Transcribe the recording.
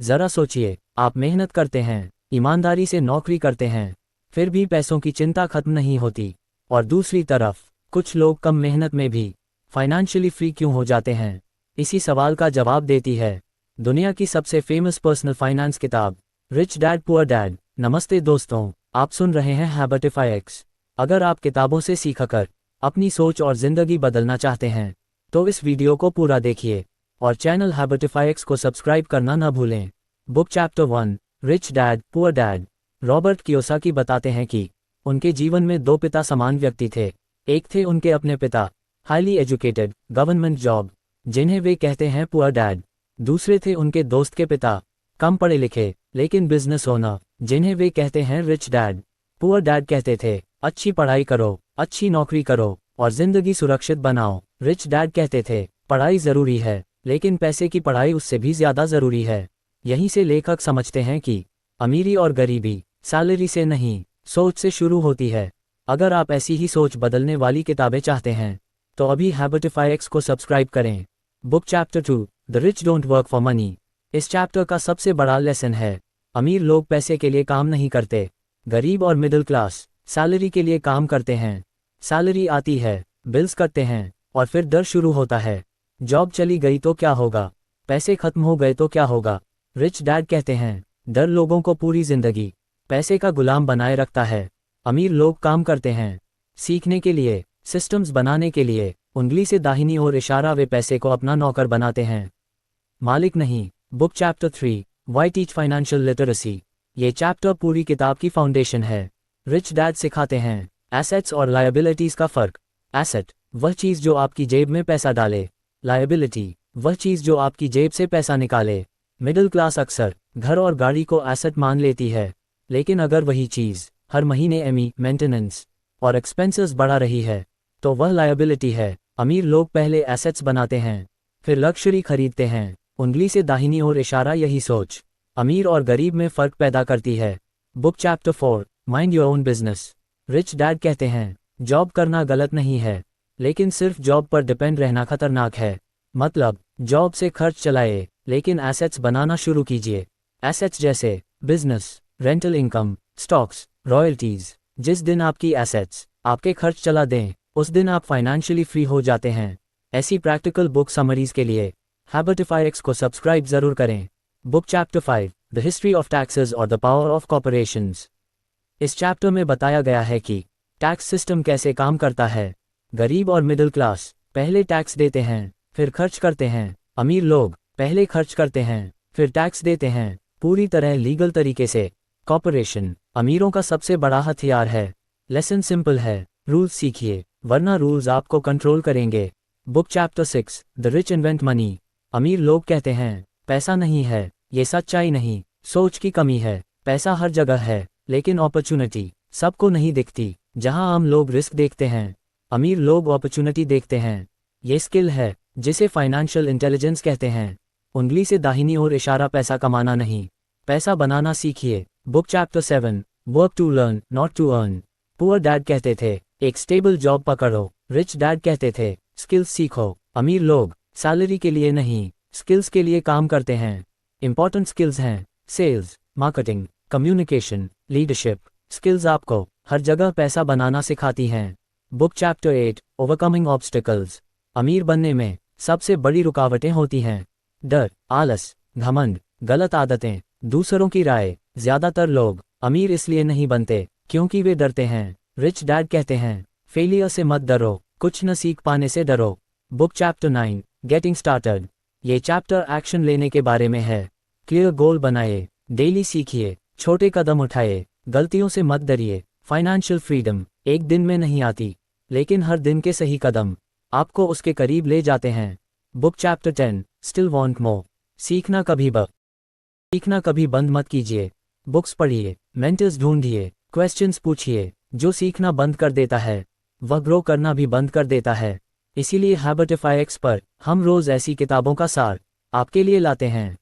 जरा सोचिए, आप मेहनत करते हैं, ईमानदारी से नौकरी करते हैं, फिर भी पैसों की चिंता खत्म नहीं होती। और दूसरी तरफ कुछ लोग कम मेहनत में भी फाइनेंशियली फ्री क्यों हो जाते हैं? इसी सवाल का जवाब देती है दुनिया की सबसे फेमस पर्सनल फाइनेंस किताब, रिच डैड पुअर डैड। नमस्ते दोस्तों, आप सुन रहे हैं हैबिटिफाई एक्स। अगर आप किताबों से सीखकर अपनी सोच और ज़िंदगी बदलना चाहते हैं तो इस वीडियो को पूरा देखिए और चैनल हैबिटिफाई एक्स को सब्सक्राइब करना न भूलें। Book chapter 1, rich dad poor dad. Robert Kiyosaki बताते हैं कि उनके जीवन में दो पिता समान व्यक्ति थे। एक थे उनके अपने पिता, हाईली एजुकेटेड, गवर्नमेंट जॉब, जिन्हें वे कहते हैं पुअर डैड। दूसरे थे उनके दोस्त के पिता, कम पढ़े लिखे लेकिन बिजनेस ओनर, जिन्हें वे कहते हैं रिच डैड। पुअर डैड कहते थे अच्छी पढ़ाई करो, अच्छी नौकरी करो और जिंदगी सुरक्षित बनाओ। रिच डैड कहते थे पढ़ाई जरूरी है लेकिन पैसे की पढ़ाई उससे भी ज्यादा जरूरी है। यहीं से लेखक समझते हैं कि अमीरी और गरीबी सैलरी से नहीं, सोच से शुरू होती है। अगर आप ऐसी ही सोच बदलने वाली किताबें चाहते हैं तो अभी हैबिटिफाई एक्स को सब्सक्राइब करें। Book chapter 2, the rich don't work for money. इस चैप्टर का सबसे बड़ा लेसन है अमीर लोग पैसे के लिए काम नहीं करते, गरीब और मिडिल क्लास सैलरी के लिए काम करते हैं। सैलरी आती है, बिल्स करते हैं और फिर डर शुरू होता है, जॉब चली गई तो क्या होगा, पैसे खत्म हो गए तो क्या होगा। रिच डैड कहते हैं डर लोगों को पूरी जिंदगी पैसे का गुलाम बनाए रखता है। अमीर लोग काम करते हैं सीखने के लिए, सिस्टम्स बनाने के लिए, उंगली से दाहिनी ओर इशारा, वे पैसे को अपना नौकर बनाते हैं, मालिक नहीं। Book chapter 3, why teach financial literacy. ये चैप्टर पूरी किताब की फाउंडेशन है। रिच डैड सिखाते हैं एसेट्स और लायबिलिटीज का फर्क। एसेट वह चीज़ जो आपकी जेब में पैसा डाले, लायबिलिटी वह चीज़ जो आपकी जेब से पैसा निकाले। मिडिल क्लास अक्सर घर और गाड़ी को एसेट मान लेती है, लेकिन अगर वही चीज़ हर महीने मेंटेनेंस और एक्सपेंसेस बढ़ा रही है तो वह लायबिलिटी है। अमीर लोग पहले एसेट्स बनाते हैं फिर लग्जरी खरीदते हैं, उंगली से दाहिनी ओर इशारा, यही सोच अमीर और गरीब में फ़र्क पैदा करती है। Book chapter 4, mind your own business. Rich dad कहते हैं जॉब करना गलत नहीं है लेकिन सिर्फ जॉब पर डिपेंड रहना खतरनाक है। मतलब जॉब से खर्च चलाए लेकिन एसेट्स बनाना शुरू कीजिए। एसेट्स जैसे business, rental income, stocks, royalties. जिस दिन आपकी एसेट्स आपके खर्च चला दें उस दिन आप फाइनेंशियली फ्री हो जाते हैं। ऐसी प्रैक्टिकल बुक समरीज के लिए हैबिटिफाई एक्स को सब्सक्राइब जरूर करें। Book chapter 5, the history of taxes और द पावर ऑफ कॉर्पोरेशंस। इस चैप्टर में बताया गया है कि टैक्स सिस्टम कैसे काम करता है। गरीब और मिडिल क्लास पहले टैक्स देते हैं फिर खर्च करते हैं, अमीर लोग पहले खर्च करते हैं फिर टैक्स देते हैं, पूरी तरह लीगल तरीके से। कॉर्पोरेशन अमीरों का सबसे बड़ा हथियार है। लेसन सिंपल है, रूल्स सीखिए वरना रूल्स आपको कंट्रोल करेंगे। Book chapter 6, the rich invent money. अमीर लोग कहते हैं पैसा नहीं है, ये सच्चाई नहीं, सोच की कमी है। पैसा हर जगह है लेकिन अपॉर्चुनिटी सबको नहीं दिखती। जहां आम लोग रिस्क देखते हैं, अमीर लोग अपॉर्चुनिटी देखते हैं। ये स्किल है जिसे फाइनेंशियल इंटेलिजेंस कहते हैं। उंगली से दाहिनी ओर इशारा, पैसा कमाना नहीं, पैसा बनाना सीखिए। Book chapter 7, work to learn not to earn. Poor dad कहते थे एक स्टेबल जॉब पकड़ो, रिच डैड कहते थे स्किल्स सीखो। अमीर लोग सैलरी के लिए नहीं, स्किल्स के लिए काम करते हैं। इंपॉर्टेंट स्किल्स हैं sales, marketing, communication, leadership. Skills आपको हर जगह पैसा बनाना सिखाती हैं। Book chapter 8, overcoming obstacles. अमीर बनने में सबसे बड़ी रुकावटें होती हैं डर, आलस, घमंड, गलत आदतें, दूसरों की राय। ज्यादातर लोग अमीर इसलिए नहीं बनते क्योंकि वे डरते हैं। रिच डैड कहते हैं फेलियर से मत डरो, कुछ न सीख पाने से डरो। Book chapter 9, getting started. ये चैप्टर एक्शन लेने के बारे में है। क्लियर गोल बनाए, डेली सीखिए, छोटे कदम उठाए, गलतियों से मत डरिए। फाइनेंशियल फ्रीडम एक दिन में नहीं आती लेकिन हर दिन के सही कदम आपको उसके करीब ले जाते हैं। Book chapter 10, still want more. सीखना कभी बंद मत कीजिए। बुक्स पढ़िए, मेंटर्स ढूंढिए, क्वेश्चंस पूछिए। जो सीखना बंद कर देता है वह ग्रो करना भी बंद कर देता है। इसीलिए हैबिटिफाई एक्स पर हम रोज ऐसी किताबों का सार आपके लिए लाते हैं।